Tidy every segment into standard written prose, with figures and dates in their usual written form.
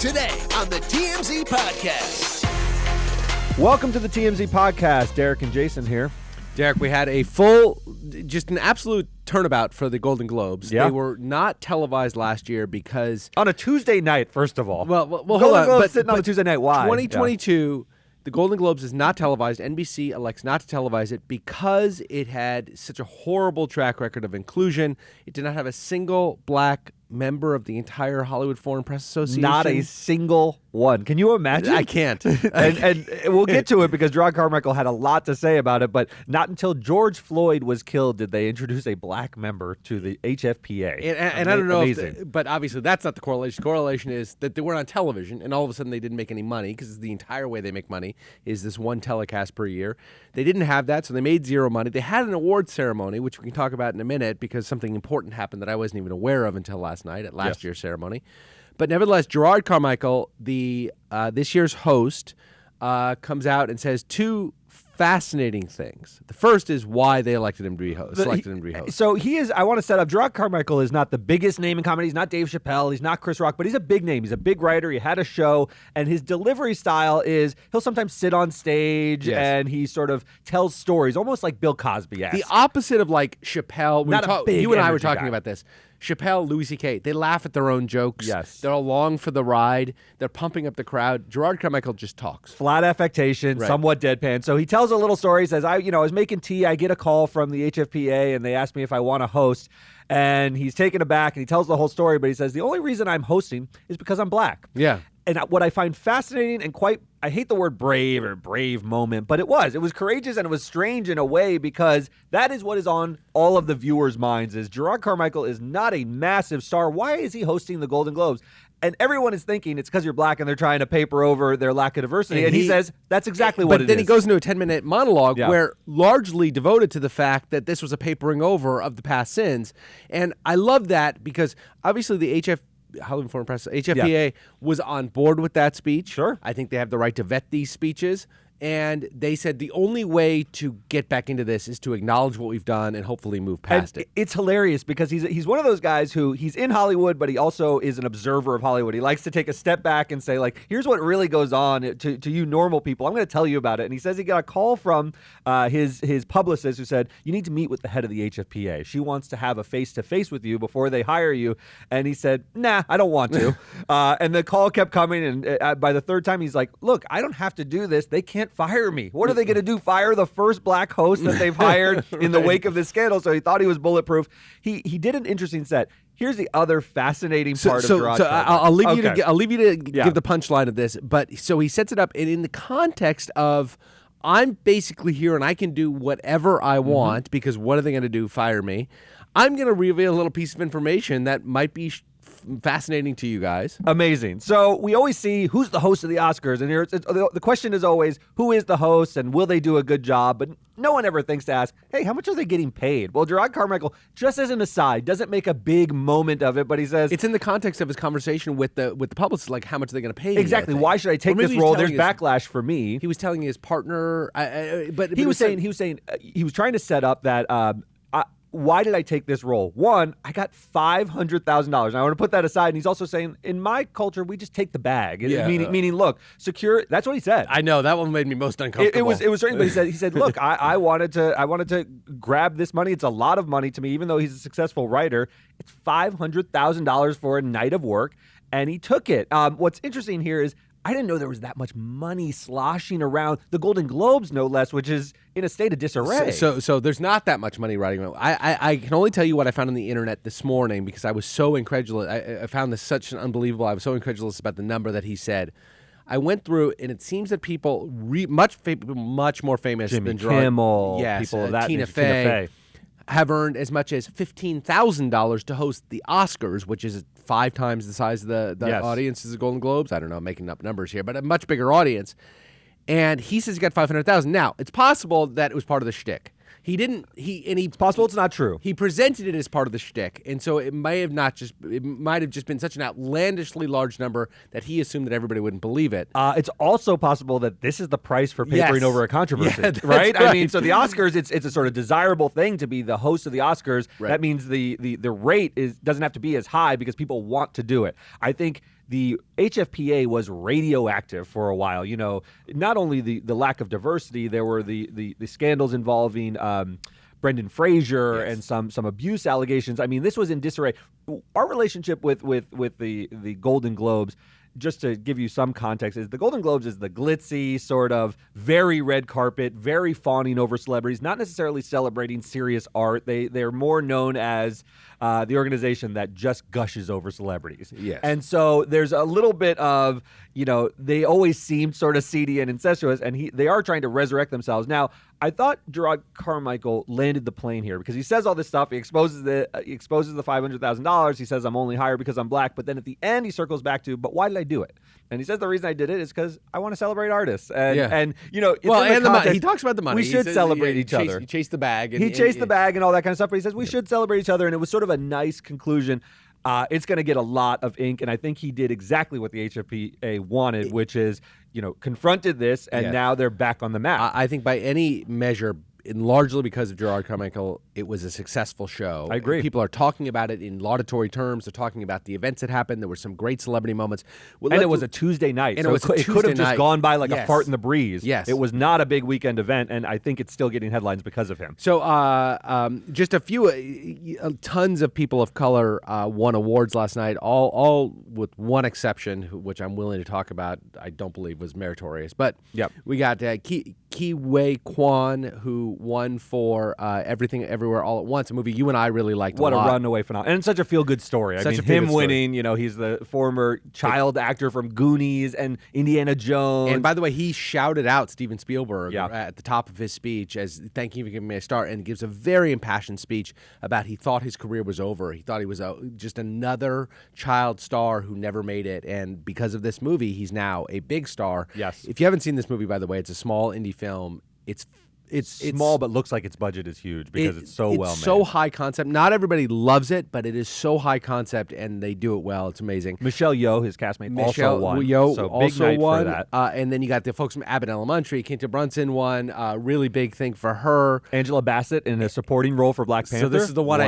Today on the TMZ Podcast. Welcome to the TMZ Podcast. Derek and Jason here. Derek, we had an absolute turnabout for the Golden Globes. Yeah. They were not televised last year because... On a Tuesday night, first of all. Well, hold Golden on. Globes sitting on a Tuesday night. Why? 2022, the Golden Globes is not televised. NBC elects not to televise it because it had such a horrible track record of inclusion. It did not have a single black member of the entire Hollywood Foreign Press Association. Not a single one. Can you imagine? I can't. and we'll get to it because Jerrod Carmichael had a lot to say about it, but not until George Floyd was killed did they introduce a black member to the HFPA. And I don't know, but obviously that's not the correlation. The correlation is that they weren't on television, and all of a sudden they didn't make any money because the entire way they make money is this one telecast per year. They didn't have that, so they made zero money. They had an award ceremony, which we can talk about in a minute because something important happened that I wasn't even aware of until last night at last year's ceremony. But nevertheless, Jerrod Carmichael, the this year's host, comes out and says two fascinating things. The first is why they elected him to be host. So he is, I want to set up, Jerrod Carmichael is not the biggest name in comedy. He's not Dave Chappelle. He's not Chris Rock, but he's a big name. He's a big writer. He had a show, and his delivery style is he'll sometimes sit on stage and he sort of tells stories, almost like Bill Cosby-esque. The opposite of like Chappelle. You and I were talking about this. Chappelle, Louis C.K., they laugh at their own jokes. Yes. They're along for the ride. They're pumping up the crowd. Jerrod Carmichael just talks. Flat affectation, somewhat deadpan. So he tells a little story. He says, I was making tea. I get a call from the HFPA, and they asked me if I want to host. And he's taken aback, and he tells the whole story, but he says, the only reason I'm hosting is because I'm black. Yeah. And what I find fascinating and I hate the word brave moment, but it was courageous and it was strange in a way because that is what is on all of the viewers' minds is Jerrod Carmichael is not a massive star. Why is he hosting the Golden Globes? And everyone is thinking it's because you're black and they're trying to paper over their lack of diversity. And he says that's exactly what it is. But then he goes into a 10-minute monologue where largely devoted to the fact that this was a papering over of the past sins. And I love that because obviously the Hollywood Foreign Press, HFPA was on board with that speech. Sure. I think they have the right to vet these speeches. And they said the only way to get back into this is to acknowledge what we've done and hopefully move past it. It's hilarious because he's one of those guys who he's in Hollywood, but he also is an observer of Hollywood. He likes to take a step back and say, like, here's what really goes on to you normal people. I'm going to tell you about it. And he says he got a call from his publicist who said, you need to meet with the head of the HFPA. She wants to have a face-to-face with you before they hire you. And he said, nah, I don't want to. And the call kept coming. And by the third time, he's like, look, I don't have to do this. They can't fire me. What are they going to do? Fire the first black host that they've hired in the wake of this scandal? So he thought he was bulletproof. He did an interesting set. Here's the other fascinating part of Jerrod. I'll leave you to give the punchline of this. But so he sets it up in the context of I'm basically here and I can do whatever I want because what are they going to do? Fire me. I'm going to reveal a little piece of information that might be fascinating to you guys. Amazing. So we always see who's the host of the Oscars, and the question is always who is the host and will they do a good job? But no one ever thinks to ask, hey, how much are they getting paid? Well, Jerrod Carmichael, just as an aside, doesn't make a big moment of it, but he says it's in the context of his conversation with the publicist, like how much are they going to pay? Exactly. Why should I take this role? There's backlash for me. He was telling his partner, but he was saying he was trying to set up that. Why did I take this role? One, I got $500,000. I want to put that aside. And he's also saying, in my culture, we just take the bag. Meaning, look, secure. That's what he said. I know that one made me most uncomfortable. It was strange, but he said, look, I wanted to grab this money. It's a lot of money to me, even though he's a successful writer. It's $500,000 for a night of work, and he took it. What's interesting here is I didn't know there was that much money sloshing around the Golden Globes, no less, which is in a state of disarray. So there's not that much money riding around. I can only tell you what I found on the internet this morning because I was so incredulous. I found this such an unbelievable. I was so incredulous about the number that he said. I went through, and it seems that people much more famous Jimmy than Jerrod, Kimmel, people of that Tina Fey, have earned as much as $15,000 to host the Oscars, which is 5 times the size of the audience as the Golden Globes. I don't know, I'm making up numbers here, but a much bigger audience. And he says he got $500,000. Now, it's possible that it was part of the shtick. It's possible it's not true. He presented it as part of the shtick, and so it might have just been such an outlandishly large number that he assumed that everybody wouldn't believe it. It's also possible that this is the price for papering over a controversy, right? I mean, so the Oscars, it's a sort of desirable thing to be the host of the Oscars. Right. That means the rate doesn't have to be as high because people want to do it. I think the HFPA was radioactive for a while. You know, not only the lack of diversity, there were the scandals involving Brendan Fraser and some abuse allegations. I mean, this was in disarray. Our relationship with the Golden Globes, just to give you some context, is the Golden Globes is the glitzy, sort of very red carpet, very fawning over celebrities, not necessarily celebrating serious art. They're more known as the organization that just gushes over celebrities. Yes. And so there's a little bit of, you know, they always seemed sort of seedy and incestuous, and they are trying to resurrect themselves. Now, I thought Jerrod Carmichael landed the plane here because he says all this stuff. He exposes the $500,000. He says, I'm only hired because I'm black. But then at the end, he circles back to, but why did I do it? And he says the reason I did it is because I want to celebrate artists. And you know, it's in the context, he talks about the money. We should celebrate each other. He chased the bag. He chased the bag and all that kind of stuff. But he says we should celebrate each other. And it was sort of a nice conclusion. It's going to get a lot of ink, and I think he did exactly what the HFPA wanted, which is, you know, confronted this, and now they're back on the map. I think by any measure, and largely because of Jerrod Carmichael, it was a successful show. I agree. People are talking about it in laudatory terms. They're talking about the events that happened. There were some great celebrity moments. Well, and it was a Tuesday night, and so it could have just gone by like a fart in the breeze. Yes. It was not a big weekend event, and I think it's still getting headlines because of him. So just a few, tons of people of color won awards last night, all with one exception, which I'm willing to talk about, I don't believe was meritorious. But we got Ki-Wei Kwan, who won for Everything Everywhere All at Once, a movie you and I really liked a lot. What a runaway phenomenon. And such a feel-good story. I mean, him winning, you know, he's the former child actor from Goonies and Indiana Jones. And by the way, he shouted out Steven Spielberg at the top of his speech as thank you for giving me a start, and gives a very impassioned speech about he thought his career was over. He thought he was just another child star who never made it. And because of this movie, he's now a big star. Yes. If you haven't seen this movie, by the way, it's a small indie film. It's small, but looks like its budget is huge because it's so well made. It's so high concept. Not everybody loves it, but it is so high concept, and they do it well. It's amazing. Michelle Yeoh, his castmate, also won. Yeoh so also big night won. For that. And then you got the folks from Abbott Elementary. Quinta Brunson won. Really big thing for her. Angela Bassett in a supporting role for Black Panther. So this is the one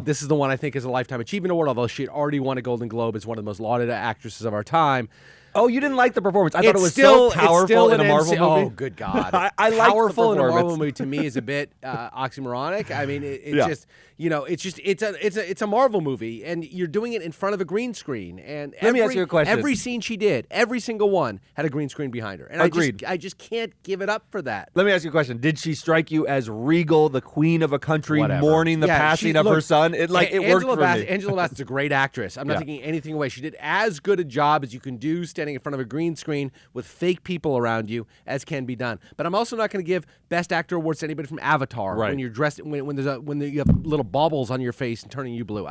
This is the one I think is a Lifetime Achievement Award, although she had already won a Golden Globe as one of the most lauded actresses of our time. Oh, you didn't like the performance. I thought it was so powerful in a Marvel movie. Oh, good God. I like powerful in a Marvel movie to me is a bit oxymoronic. I mean, it's just, you know, it's a Marvel movie, and you're doing it in front of a green screen. And let me ask you a question. Every scene she did, every single one, had a green screen behind her. And Agreed. I just can't give it up for that. Let me ask you a question. Did she strike you as regal, the queen of a country, Whatever. mourning the passing of her son? It worked for me. Angela Bassett's a great actress. I'm not taking anything away. She did as good a job as you can do standing in front of a green screen with fake people around you as can be done. But I'm also not going to give Best Actor awards to anybody from Avatar when you're dressed when you have little baubles on your face and turning you blue.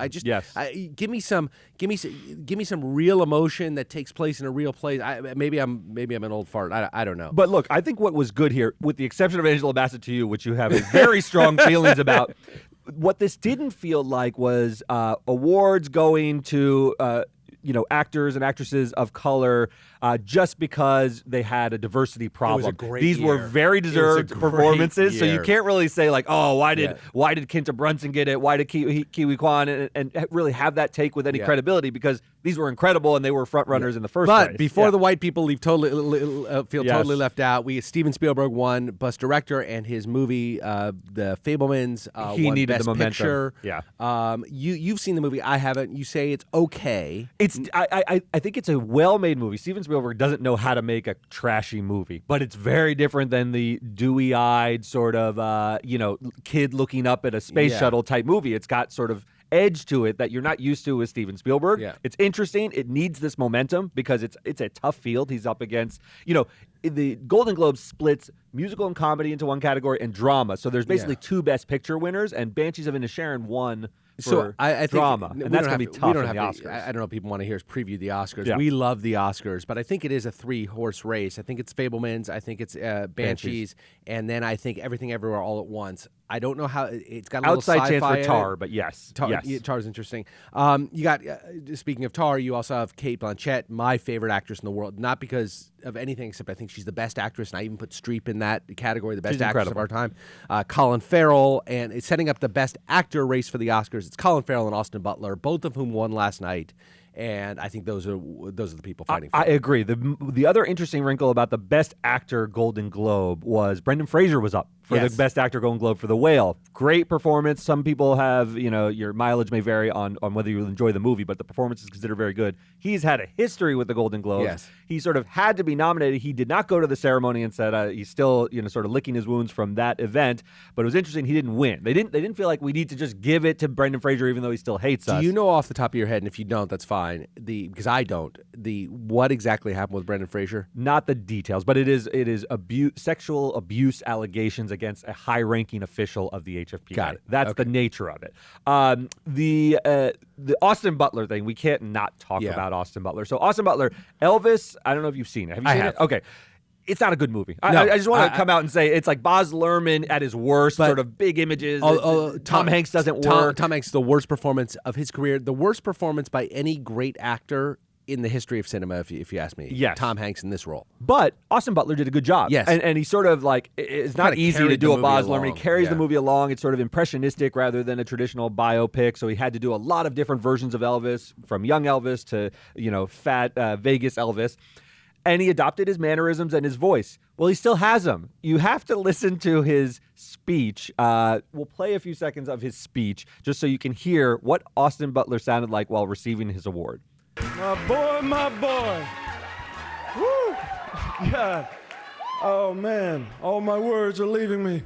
Give me some real emotion that takes place in a real place. Maybe I'm an old fart. I don't know. But look, I think what was good here, with the exception of Angela Bassett to you, which you have very strong feelings about, what this didn't feel like was awards going to actors and actresses of color just because they had a diversity problem. It was a great These were very deserved performances, so you can't really say like, oh, why did Quinta Brunson get it? Why did Ki-Wei Kwan and really have that take with any credibility, because these were incredible and they were front runners in the first place. But before the white people feel totally left out, Steven Spielberg won Best Director, and his movie The Fabelmans he won needed Best the momentum. Picture. Yeah. You've seen the movie. I haven't. You say it's okay. I think it's a well-made movie. Steven Spielberg doesn't know how to make a trashy movie, but it's very different than the dewy-eyed sort of kid looking up at a space shuttle type movie. It's got sort of edge to it that you're not used to with Steven Spielberg. Yeah. It's interesting. It needs this momentum because it's a tough field he's up against. The Golden Globes splits musical and comedy into one category and drama. So there's basically two Best Picture winners, and Banshees of Inisherin won for I think drama. And that's going to be tough in the Oscars. I don't know what people want to hear is preview the Oscars. Yeah. We love the Oscars, but I think it is a three-horse race. I think it's Fabelmans. I think it's Banshees. And then I think Everything Everywhere All at Once. I don't know how it's got a little outside chance sci-fi for Tar, but yes. Tar's interesting. You got speaking of Tar, you also have Cate Blanchett, my favorite actress in the world, not because of anything except I think she's the best actress, and I even put Streep in that category, the best actress of our time. Colin Farrell, and it's setting up the best actor race for the Oscars. It's Colin Farrell and Austin Butler, both of whom won last night. And I think those are the people fighting for I it. agree. The other interesting wrinkle about the Best Actor Golden Globe was Brendan Fraser was up for the Best Actor Golden Globe for The Whale. Great performance. Some people have, your mileage may vary on whether you enjoy the movie, but the performance is considered very good. He's had a history with the Golden Globes. Yes. He sort of had to be nominated. He did not go to the ceremony and said he's still, sort of licking his wounds from that event. But it was interesting. He didn't win. They didn't feel like we need to just give it to Brendan Fraser, even though he still hates us. Do you know off the top of your head, and if you don't, that's fine, because I don't, what exactly happened with Brendan Fraser? Not the details, but it is sexual abuse allegations against a high-ranking official of the HFPA. Got it. That's the nature of it. The Austin Butler thing, we can't not talk about Austin Butler. So Austin Butler, Elvis, I don't know if you've seen it. Have you seen it? Okay. It's not a good movie. No, I just want to come out and say it's like Baz Luhrmann at his worst, sort of big images. Tom Hanks doesn't work. Tom Hanks, the worst performance of his career, the worst performance by any great actor in the history of cinema, if you ask me. Yes. Tom Hanks in this role. But Austin Butler did a good job. Yes. And he sort of like, it's not easy to do a Baz Luhrmann. He carries Yeah. the movie along. It's sort of impressionistic rather than a traditional biopic. So he had to do a lot of different versions of Elvis, from young Elvis to, fat Vegas Elvis. And he adopted his mannerisms and his voice. Well, he still has them. You have to listen to his speech. We'll play a few seconds of his speech just so you can hear what Austin Butler sounded like while receiving his award. My boy. Woo! God. Oh, man. All my words are leaving me.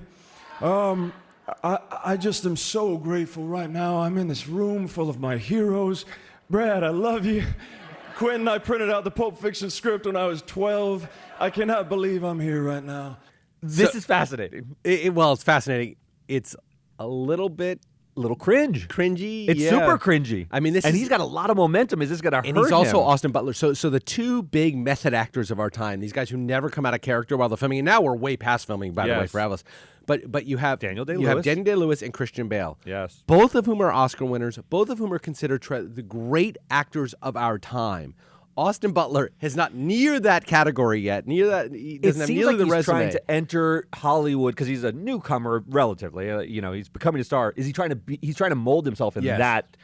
I just am so grateful right now. I'm in this room full of my heroes. Brad, I love you. Quentin, I printed out the Pulp Fiction script when I was 12. I cannot believe I'm here right now. This is fascinating. It's fascinating. It's a little bit cringe. cringy. It's super cringy. I mean, he's got a lot of momentum. Is this going to hurt him? And he's also Austin Butler. So the two big method actors of our time, these guys who never come out of character while they're filming, and now we're way past filming, by the way, for Elvis. But you have Daniel Day-Lewis. You have Daniel Day-Lewis and Christian Bale. Yes. Both of whom are Oscar winners. Both of whom are considered the great actors of our time. Austin Butler has not near that category yet. He doesn't have nearly the resume. He's trying to enter Hollywood because he's a newcomer, relatively. He's becoming a star. Is he trying to He's trying to mold himself in that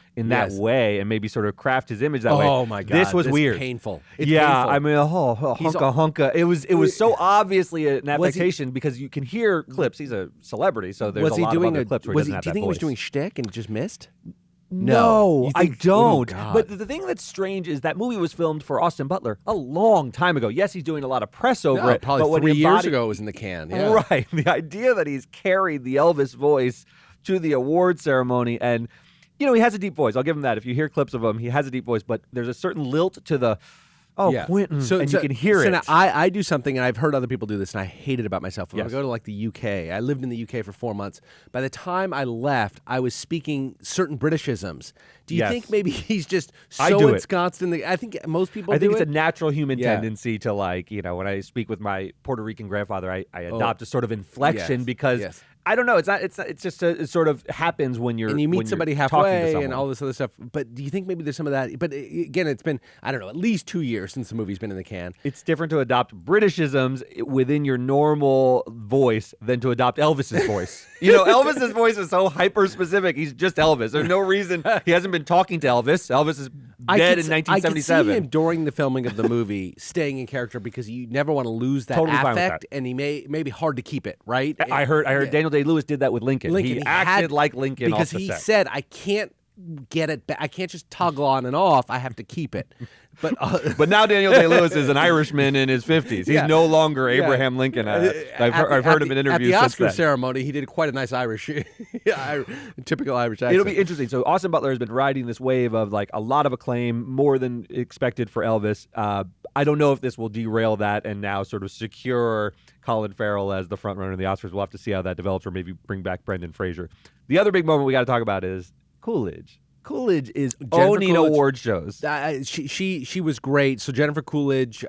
way and maybe sort of craft his image that way. Oh my God, this was weird. Painful. It's painful. I mean, hunka. It was so obviously an affectation because you can hear clips. He's a celebrity, so there's a lot of other clips where he doesn't have that voice. Do you think he was doing shtick and just missed? No, I don't. Oh, but the thing that's strange is that movie was filmed for Austin Butler a long time ago. Yes, he's doing a lot of press over it. Probably but 3 years ago it was in the can. Yeah. Right. The idea that he's carried the Elvis voice to the award ceremony, and he has a deep voice. I'll give him that. If you hear clips of him, he has a deep voice, but there's a certain lilt to the Quentin, and you can hear it. Now I do something, and I've heard other people do this, and I hate it about myself. When I go to like the UK, I lived in the UK for 4 months. By the time I left, I was speaking certain Britishisms. Do you think maybe he's just so ensconced in the? I think most people. I think it's a natural human tendency to when I speak with my Puerto Rican grandfather, I adopt a sort of inflection because. I don't know. It's not. It's just it sort of happens when you're and you meet somebody halfway and all this other stuff. But do you think maybe there's some of that? But again, it's been at least 2 years since the movie's been in the can. It's different to adopt Britishisms within your normal voice than to adopt Elvis's voice. Elvis's voice is so hyper specific. He's just Elvis. There's no reason he hasn't been talking to Elvis. Elvis is dead in 1977. I could see him during the filming of the movie staying in character because you never want to lose that affect, and he may be hard to keep it right. I heard Daniel Day-Lewis did that with Lincoln. He acted like Lincoln because he said, "I can't get it back. I can't just toggle on and off. I have to keep it." But now Daniel Day-Lewis is an Irishman in his 50s. He's no longer Abraham Lincoln. I've heard him in interviews at the since Oscar then. ceremony. He did quite a nice Irish, typical Irish accent. It'll be interesting. So Austin Butler has been riding this wave of a lot of acclaim, more than expected for Elvis. I don't know if this will derail that and now sort of secure Colin Farrell as the front runner of the Oscars. We'll have to see how that develops, or maybe bring back Brendan Fraser. The other big moment we got to talk about is Coolidge. Coolidge is owning award shows. She was great. So Jennifer Coolidge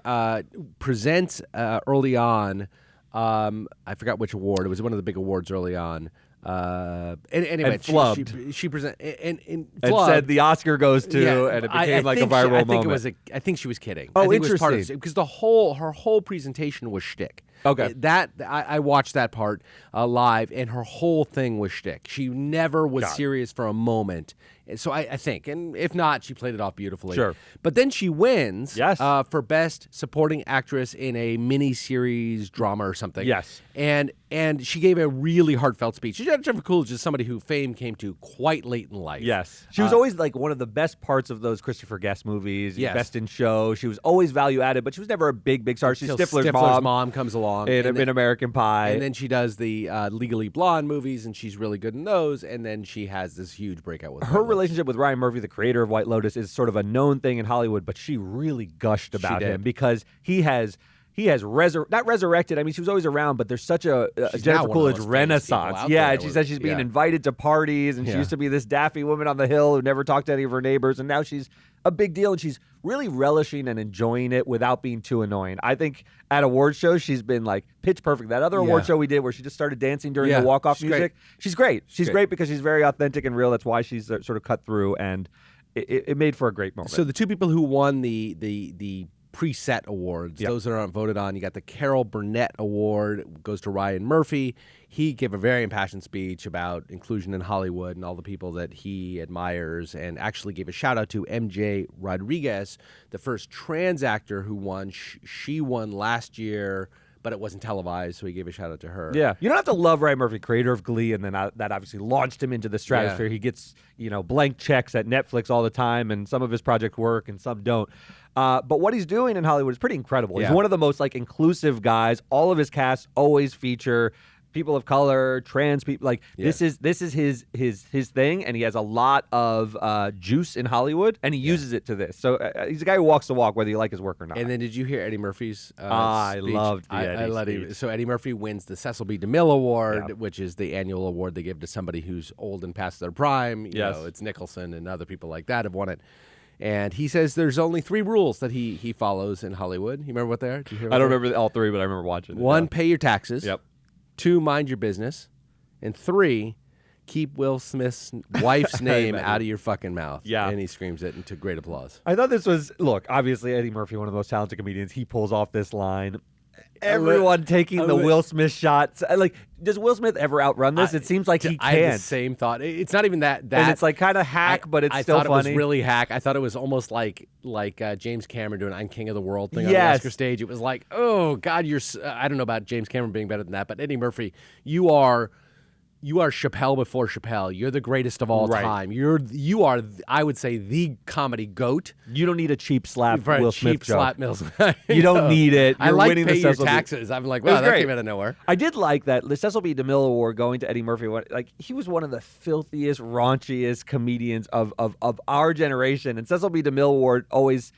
presents early on. I forgot which award. It was one of the big awards early on. Anyway, and flubbed. She present and said the Oscar goes to, and it became a viral moment. I think she was kidding. Oh, I think interesting. It was part of it, because her whole presentation was shtick. Okay, I watched that part live, and her whole thing was shtick. She never was serious for a moment And so I think, and if not, she played it off beautifully. Sure. But then she wins Yes. For Best Supporting Actress in a mini-series drama or something. Yes. And she gave a really heartfelt speech. Jennifer Coolidge is somebody who fame came to quite late in life. Yes. She was always like one of the best parts of those Christopher Guest movies, Yes. Best in Show. She was always value added, but she was never a big star. She's Till Stifler's mom comes along. in American Pie. And then she does the Legally Blonde movies, and she's really good in those. And then she has this huge breakout with her relationship with Ryan Murphy, the creator of White Lotus, is sort of a known thing in Hollywood, but she really gushed about did. him because he has not resurrected. I mean, she was always around, but there's such a She's Jennifer now one of the Coolidge most famous renaissance. people out Yeah, there. and she says she's being Yeah. invited to parties, and she Yeah. used to be this daffy woman on the hill who never talked to any of her neighbors, and now she's a big deal, and she's really relishing and enjoying it without being too annoying. I think at award shows, she's been like pitch perfect. That other award Yeah. show we did where she just started dancing during Yeah, the walk-off she's music, she's great. She's great. great because she's very authentic and real. That's why she's sort of cut through, and it made for a great moment. So the two people who won the preset awards, Yep. those that aren't voted on, you got the Carol Burnett Award, goes to Ryan Murphy. He gave a very impassioned speech about inclusion in Hollywood and all the people that he admires, and actually gave a shout out to MJ Rodriguez, the first trans actor who won. She won last year, but it wasn't televised, so he gave a shout out to her. Yeah, you don't have to love Ryan Murphy, creator of Glee, and then that obviously launched him into the stratosphere. Yeah. He gets blank checks at Netflix all the time, and some of his projects work and some don't. But what he's doing in Hollywood is pretty incredible. He's Yeah. one of the most inclusive guys. All of his casts always feature people of color, trans people. This is his thing, and he has a lot of juice in Hollywood, and he uses it to this. So he's a guy who walks the walk, whether you like his work or not. And then did you hear Eddie Murphy's I speech? loved the I Eddie loved speech. So Eddie Murphy wins the Cecil B. DeMille Award, Yeah. which is the annual award they give to somebody who's old and past their prime. You Yes. know, it's Nicholson and other people like that have won it. And he says there's only 3 rules that he follows in Hollywood. You remember what they are? Did you hear what I don't they are? remember all 3, but I remember watching it. 1, pay your taxes. Yep. 2, mind your business. And 3, keep Will Smith's wife's name out of your fucking mouth. Yeah. And he screams it into great applause. I thought this was, look, obviously Eddie Murphy, one of the most talented comedians, he pulls off this line. Everyone taking the Will Smith shots. Does Will Smith ever outrun this? It seems like he I had the can't. same thought. It's not even that. And it's kind of hack, but it's I still thought funny. it was really hack. I thought it was almost like James Cameron doing "I'm King of the World" thing on the Yes. Oscar stage. It was like, oh God, I don't know about James Cameron being better than that, but Eddie Murphy, you are Chappelle before Chappelle. You're the greatest of all Right. time. You are, I would say, the comedy goat. You don't need a cheap slap For a Will Smith cheap joke. slap Mills. You don't need it. I You're like winning pay the your Cecil B. taxes. I'm like, It was wow, that great. came out of nowhere. I did like that the Cecil B. DeMille Award going to Eddie Murphy. He was one of the filthiest, raunchiest comedians of our generation. And Cecil B. DeMille Award always,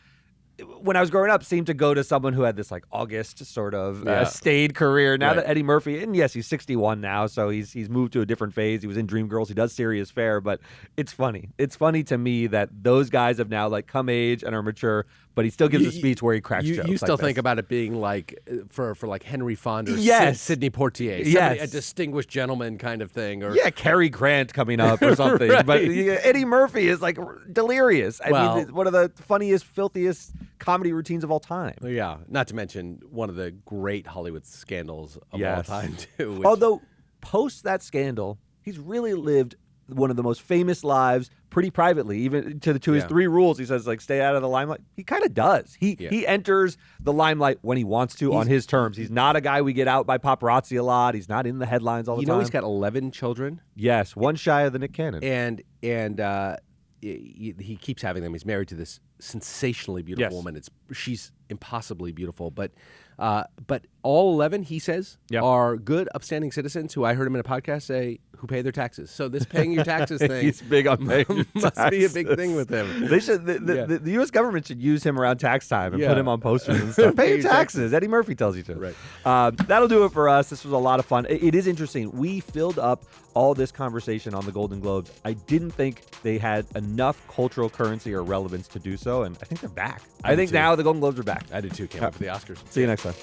when I was growing up, seemed to go to someone who had this August sort of staid career. Now Right. that Eddie Murphy, and yes, he's 61 now, so he's moved to a different phase. He was in Dreamgirls. He does Serious Fair, but it's funny. It's funny to me that those guys have now come age and are mature, but he still gives a speech where he cracks jokes. You still like think this. about it being for Henry Fonda or Yes. Sidney Poitier, Yes. a distinguished gentleman kind of thing. Or Yeah, Cary Grant coming up or something. Right. But Eddie Murphy is delirious. I Well- mean, one of the funniest, filthiest comedy routines of all time. Yeah, not to mention one of the great Hollywood scandals of all Yes. time too. which- Although, post that scandal, he's really lived one of the most famous lives pretty privately. Even to his Yeah. 3 rules, he says stay out of the limelight. He kind of does. He enters the limelight when he wants to on his terms. He's not a guy we get out by paparazzi a lot. He's not in the headlines all the you time. know he's got 11 children, yes, one shy of the Nick Cannon. and he keeps having them. He's married to this sensationally beautiful Yes. woman. She's impossibly beautiful, but all 11, he says, Yep. are good, upstanding citizens who I heard him in a podcast say who pay their taxes. So this paying your taxes thing He's big on paying your must be a big taxes. thing with him. They should. The U.S. government should use him around tax time and Yeah. put him on posters and stuff. Pay your taxes. Eddie Murphy tells you to. Right. That'll do it for us. This was a lot of fun. It is interesting. We filled up all this conversation on the Golden Globes. I didn't think they had enough cultural currency or relevance to do so, and I think they're back. I do think too. now the Golden Globes are back. I did too. Can't wait for the Oscars. See you next time.